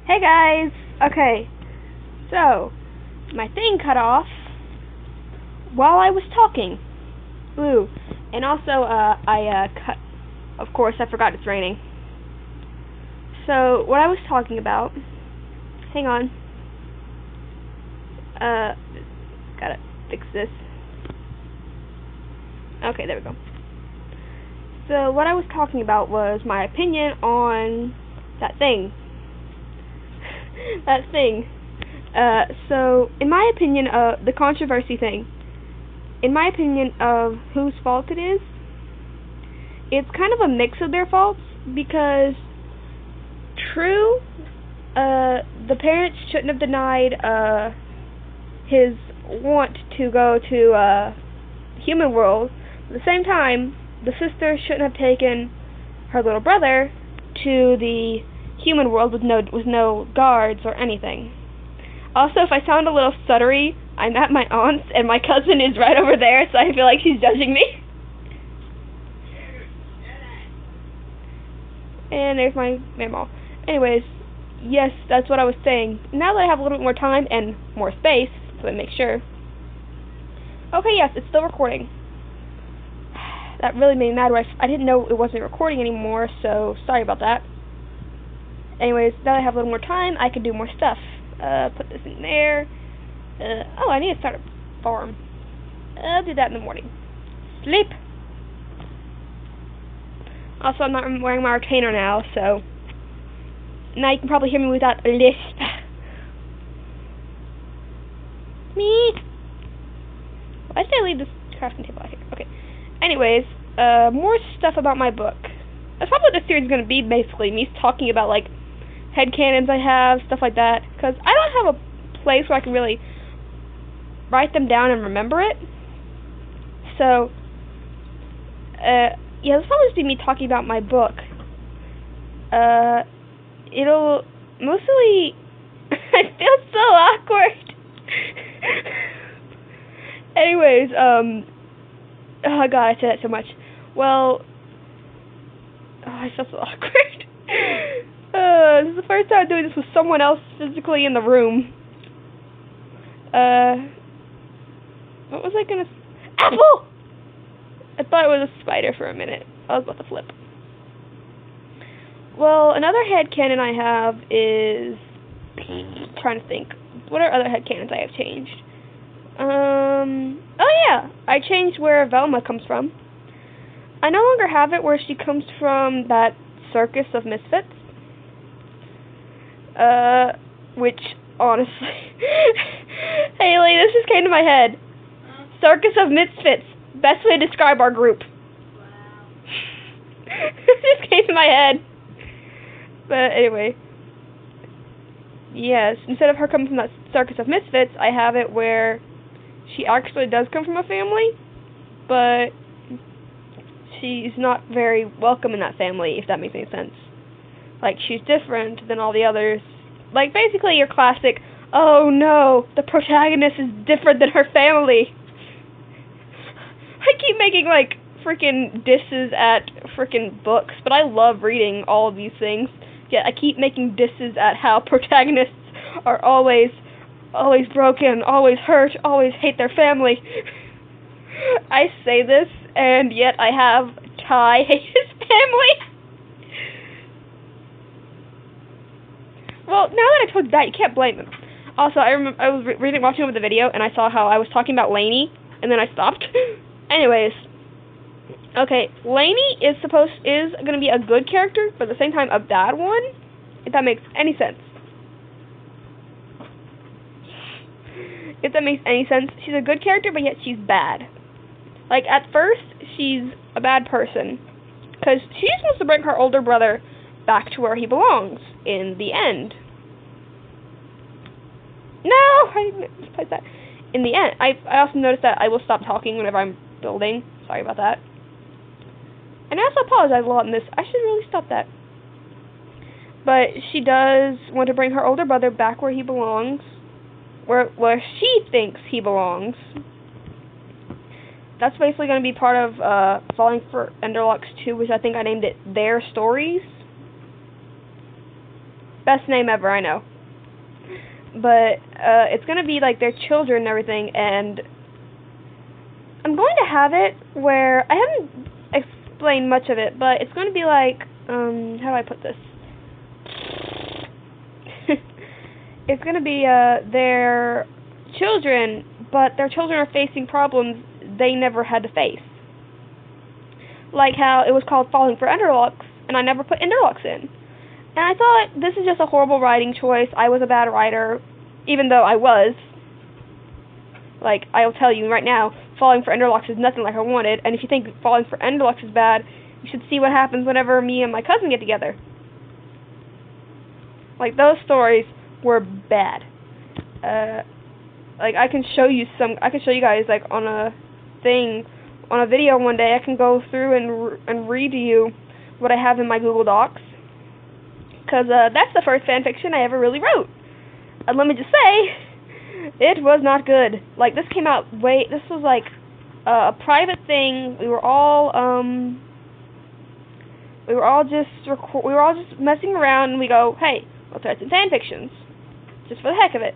Hey guys! Okay, so, my thing cut off while I was talking. Ooh, and also, of course, I forgot it's raining. So, what I was talking about, hang on, gotta fix this. Okay, there we go. So, what I was talking about was my opinion on that thing. That thing. So, in my opinion, the controversy thing, in my opinion of whose fault it is, it's kind of a mix of their faults, because, true, the parents shouldn't have denied, his want to go to, human world. At the same time, the sister shouldn't have taken her little brother to the human world with no guards or anything. Also, if I sound a little stuttery, I'm at my aunt's and my cousin is right over there, so I feel like she's judging me. And there's my mamaw. Anyways, yes, that's what I was saying. Now that I have a little bit more time and more space, so I make sure. Okay, yes, it's still recording. That really made me mad. I didn't know it wasn't recording anymore, so sorry about that. Anyways, now that I have a little more time, I can do more stuff. Put this in there. Oh, I need to start a farm. I'll do that in the morning. Sleep! Also, I'm not wearing my retainer now, so now you can probably hear me without a lisp. Me! Why did I leave this crafting table out here? Okay. Anyways, more stuff about my book. That's probably what this series is going to be, basically. Me talking about, like, headcanons I have, stuff like that. Because I don't have a place where I can really write them down and remember it. So, yeah, this will probably just be me talking about my book. It'll mostly... I feel so awkward. Anyways, oh god, I said that so much. Well, I feel so awkward. This is the first time I'm doing this with someone else physically in the room. What was I gonna... Apple! I thought it was a spider for a minute. I was about to flip. Well, another headcanon I have is... I'm trying to think. What are other headcanons I have changed? Oh yeah! I changed where Velma comes from. I no longer have it where she comes from that circus of misfits. Which, honestly... Haley, this just came to my head. Circus of Misfits. Best way to describe our group. Wow. It just came to my head. But anyway. Yes, instead of her coming from that Circus of Misfits, I have it where she actually does come from a family, but she's not very welcome in that family, if that makes any sense. Like, she's different than all the others. Like, basically your classic, oh no, the protagonist is different than her family. I keep making, like, freaking disses at freaking books, but I love reading all of these things. Yet I keep making disses at how protagonists are always broken, always hurt, always hate their family. I say this, and yet I have Ty hate his family. Well, now that I told you that, you can't blame him. Also, I was watching over the video, and I saw how I was talking about Lainey, and then I stopped. Anyways, okay, Lainey is gonna be a good character, but at the same time a bad one, if that makes any sense. If that makes any sense, she's a good character, but yet she's bad. Like, at first, she's a bad person, because she just wants to bring her older brother back to where he belongs, in the end. No! I misplaced that. In the end, I also noticed that I will stop talking whenever I'm building. Sorry about that. And I also apologize a lot in this. I should really stop that. But she does want to bring her older brother back where he belongs. Where she thinks he belongs. That's basically going to be part of Falling for Enderlocks 2, which I think I named it Their Stories. Best name ever, I know. But it's gonna be like their children and everything, and I'm going to have it where I haven't explained much of it, but it's going to be like how do I put this? It's going to be their children, but their children are facing problems they never had to face. Like how it was called Falling for Enderlocks, and I never put Enderlocks in. And I thought, this is just a horrible writing choice. I was a bad writer, even though I was. Like, I'll tell you right now, Falling for Enderlocks is nothing like I wanted, and if you think Falling for Enderlocks is bad, you should see what happens whenever me and my cousin get together. Like, those stories were bad. Like, I can show you guys, like, on a video one day. I can go through and read to you what I have in my Google Docs. Because that's the first fanfiction I ever really wrote. And let me just say, it was not good. Like, this came out this was like a private thing. We were all just messing around, and we go, hey, let's write some fanfictions. Just for the heck of it.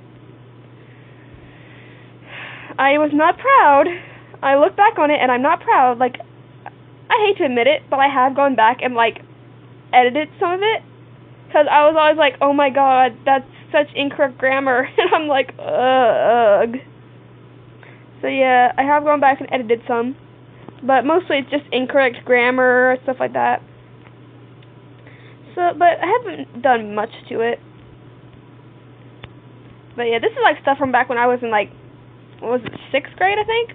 I was not proud. I look back on it, and I'm not proud. Like, I hate to admit it, but I have gone back and, like, edited some of it. Because I was always like, oh my god, that's such incorrect grammar. And I'm like, ugh. So yeah, I have gone back and edited some. But mostly it's just incorrect grammar, stuff like that. So, but I haven't done much to it. But yeah, this is like stuff from back when I was in like, what was it, 6th grade, I think?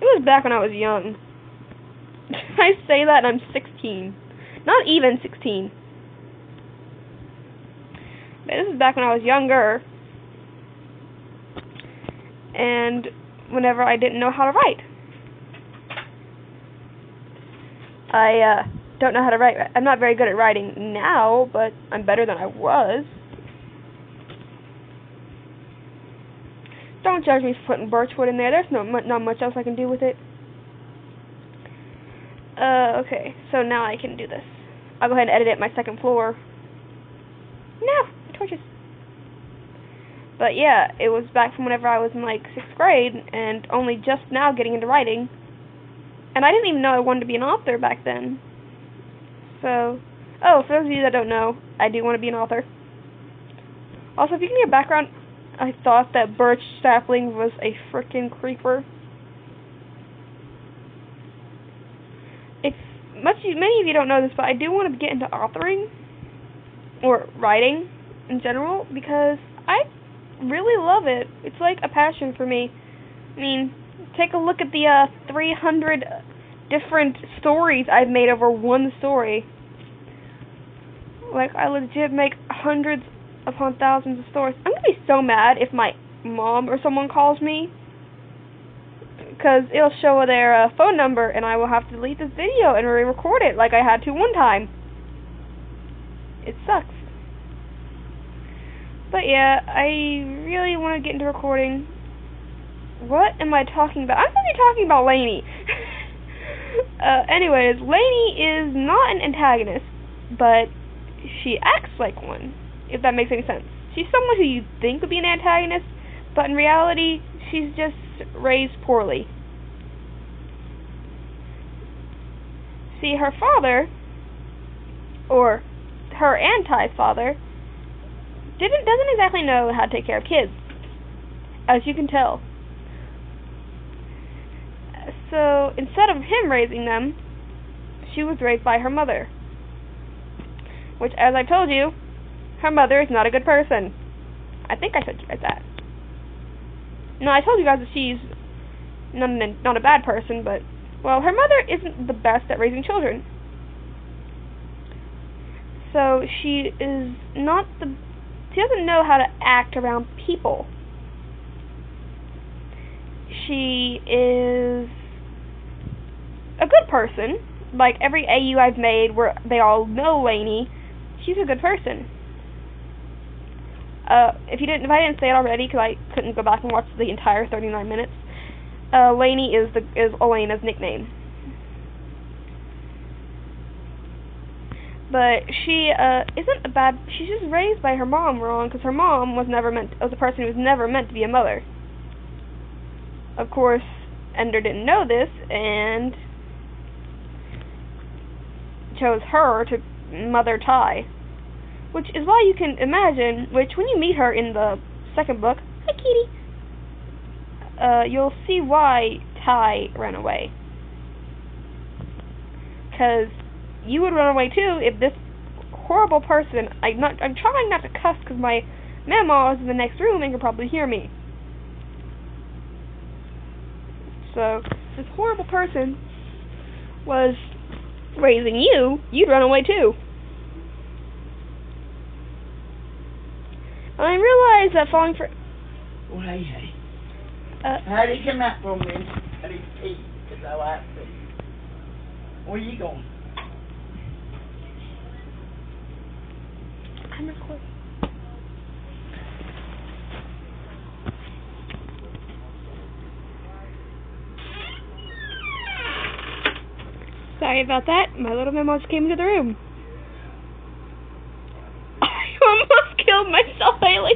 It was back when I was young. I say that and I'm 16. Not even 16. But this is back when I was younger. And whenever I didn't know how to write. I don't know how to write. I'm not very good at writing now, but I'm better than I was. Don't judge me for putting birchwood in there. There's not much else I can do with it. Okay, so now I can do this. I'll go ahead and edit my second floor. No, torches. But yeah, it was back from whenever I was in like 6th grade and only just now getting into writing. And I didn't even know I wanted to be an author back then. So, oh, for those of you that don't know, I do want to be an author. Also, if you give me a background, I thought that birch sapling was a frickin' creeper. Many of you don't know this, but I do want to get into authoring, or writing in general, because I really love it. It's like a passion for me. I mean, take a look at the 300 different stories I've made over one story. Like, I legit make hundreds upon thousands of stories. I'm gonna be so mad if my mom or someone calls me, because it'll show their phone number, and I will have to delete this video and re-record it like I had to one time. It sucks. But yeah, I really want to get into recording. What am I talking about? I'm supposed to be talking about Lainey. Anyways, Lainey is not an antagonist, but she acts like one, if that makes any sense. She's someone who you think would be an antagonist, but in reality, she's just raised poorly. See, her father, or her anti-father, doesn't exactly know how to take care of kids, as you can tell. So, instead of him raising them, she was raised by her mother. Which, as I told you, her mother is not a good person. I think I told you guys that. No, I told you guys that she's not a bad person, but, well, her mother isn't the best at raising children. So, she doesn't know how to act around people. She is a good person. Like, every AU I've made where they all know Lainey, she's a good person. If I didn't say it already, because I couldn't go back and watch the entire 39 minutes, Lainey is Elena's nickname. But she isn't a bad. She's just raised by her mom wrong, because her mom was a person who was never meant to be a mother. Of course, Ender didn't know this and chose her to mother Ty, which is why you can imagine. Which, when you meet her in the second book, hi Kitty, you'll see why Ty ran away. Because you would run away too if this horrible person. I'm trying not to cuss because my mama is in the next room and can probably hear me. So, this horrible person was raising you, you'd run away too. And I realize that falling for... Oh, hey. How did he come out for me? How did he pee? Because I like to. Where you going? I'm recording. Sorry about that. My little memo just came into the room. I almost killed myself, Haley.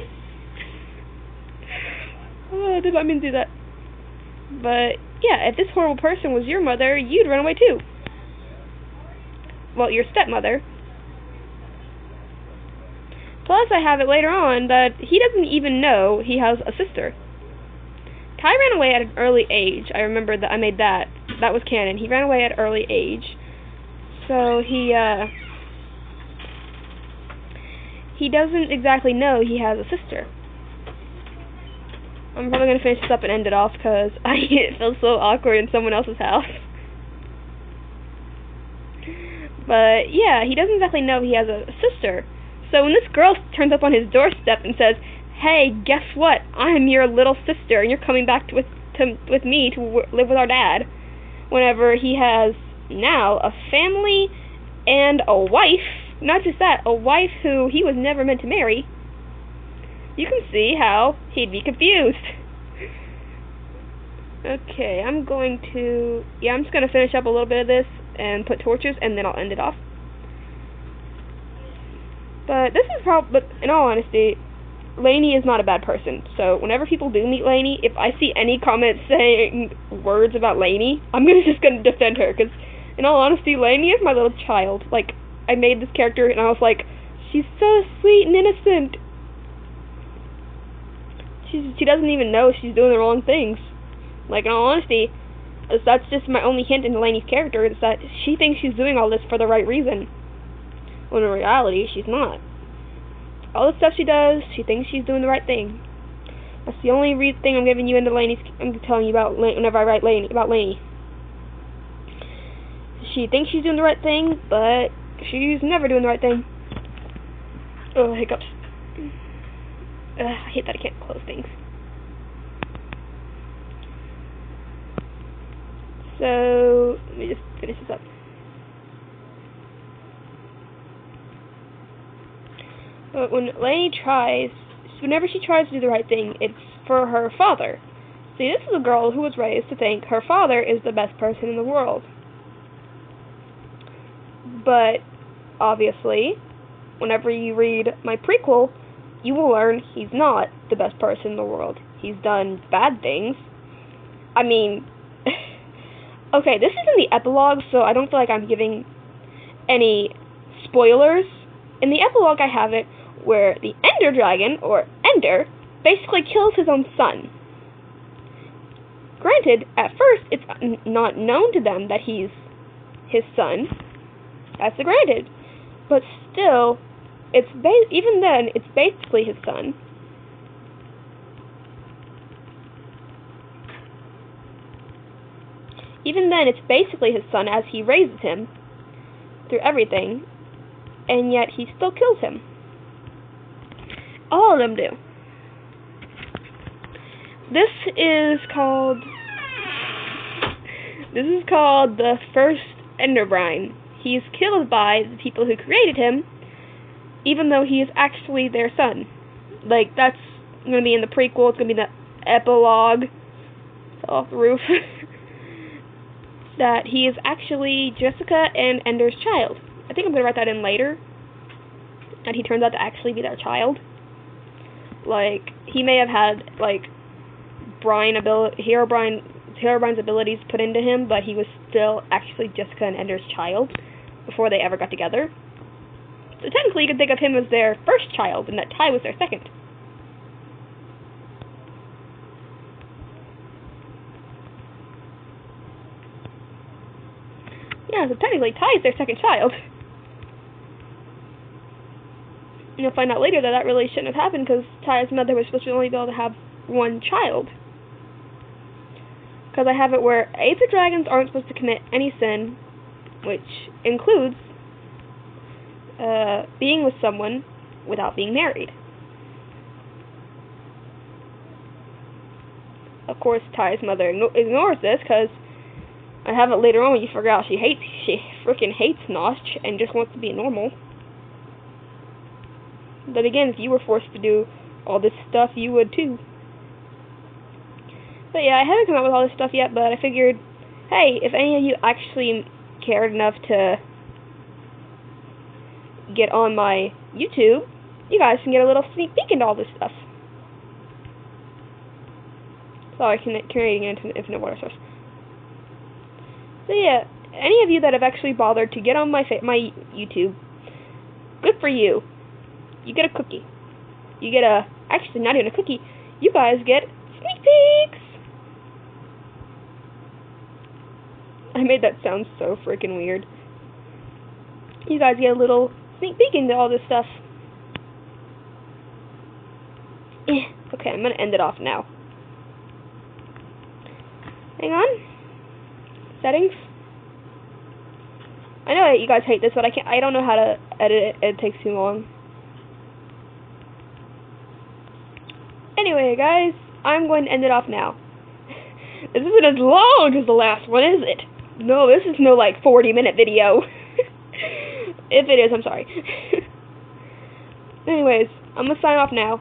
Oh, I did not mean to do that. But, yeah, if this horrible person was your mother, you'd run away too. Well, your stepmother. Plus, I have it later on that he doesn't even know he has a sister. Ty ran away at an early age. I remember that I made that. That was canon. He ran away at an early age. So he doesn't exactly know he has a sister. I'm probably going to finish this up and end it off because it feels so awkward in someone else's house. But, yeah, he doesn't exactly know he has a sister. So when this girl turns up on his doorstep and says, hey, guess what? I'm your little sister, and you're coming back with me to live with our dad. Whenever he has now a family and a wife, not just that, a wife who he was never meant to marry, you can see how he'd be confused. Okay, I'm just going to finish up a little bit of this and put torches, and then I'll end it off. But this is but in all honesty, Lainey is not a bad person. So whenever people do meet Lainey, if I see any comments saying words about Lainey, I'm just gonna defend her. Because in all honesty, Lainey is my little child. Like, I made this character and I was like, she's so sweet and innocent. She doesn't even know she's doing the wrong things. Like, in all honesty, that's just my only hint in Lainey's character, is that she thinks she's doing all this for the right reason. When in reality, she's not. All the stuff she does, she thinks she's doing the right thing. That's the only thing I'm giving you into Lainey's. I'm telling you about whenever I write about Lainey. She thinks she's doing the right thing, but she's never doing the right thing. Oh, hiccups. I hate that I can't close things. So, let me just finish this up. But whenever she tries to do the right thing, it's for her father. See, this is a girl who was raised to think her father is the best person in the world. But, obviously, whenever you read my prequel, you will learn he's not the best person in the world. He's done bad things. I mean, okay, this is in the epilogue, so I don't feel like I'm giving any spoilers. In the epilogue, I have it where the Ender Dragon, or Ender, basically kills his own son. Granted, at first, it's not known to them that he's his son. That's granted. But still, even then, it's basically his son. Even then, it's basically his son as he raises him through everything, and yet he still kills him. All of them do. This is called the first Enderbrine. He's killed by the people who created him, even though he is actually their son. Like, that's going to be in the prequel. It's going to be the epilogue. Fell off the roof. That he is actually Jessica and Ender's child. I think I'm gonna write that in later. And he turns out to actually be their child. Like, he may have had, like, Herobrine's abilities put into him, but he was still actually Jessica and Ender's child before they ever got together. So technically you could think of him as their first child, and that Ty was their second. Yeah, so technically Ty is their second child. And you'll find out later that that really shouldn't have happened, because Ty's mother was supposed to only be able to have one child. Because I have it where Aether Dragons aren't supposed to commit any sin, which includes being with someone without being married. Of course, Ty's mother ignores this, because I have it later on when you figure out she freaking hates Notch and just wants to be normal. But again, if you were forced to do all this stuff, you would too. But yeah, I haven't come up with all this stuff yet, but I figured, hey, if any of you actually cared enough to get on my YouTube, you guys can get a little sneak peek into all this stuff. Sorry, creating an infinite water source. So yeah, any of you that have actually bothered to get on my YouTube, good for you. You get a cookie. You get actually not even a cookie, you guys get sneak peeks! I made that sound so freaking weird. You guys get a little sneak peek into all this stuff. Okay, I'm gonna end it off now. Hang on. Settings. I know you guys hate this, but I don't know how to edit it. It takes too long. Anyway, guys, I'm going to end it off now. This isn't as long as the last one, is it? No, this is no, like, 40-minute video. If it is, I'm sorry. Anyways, I'm gonna sign off now.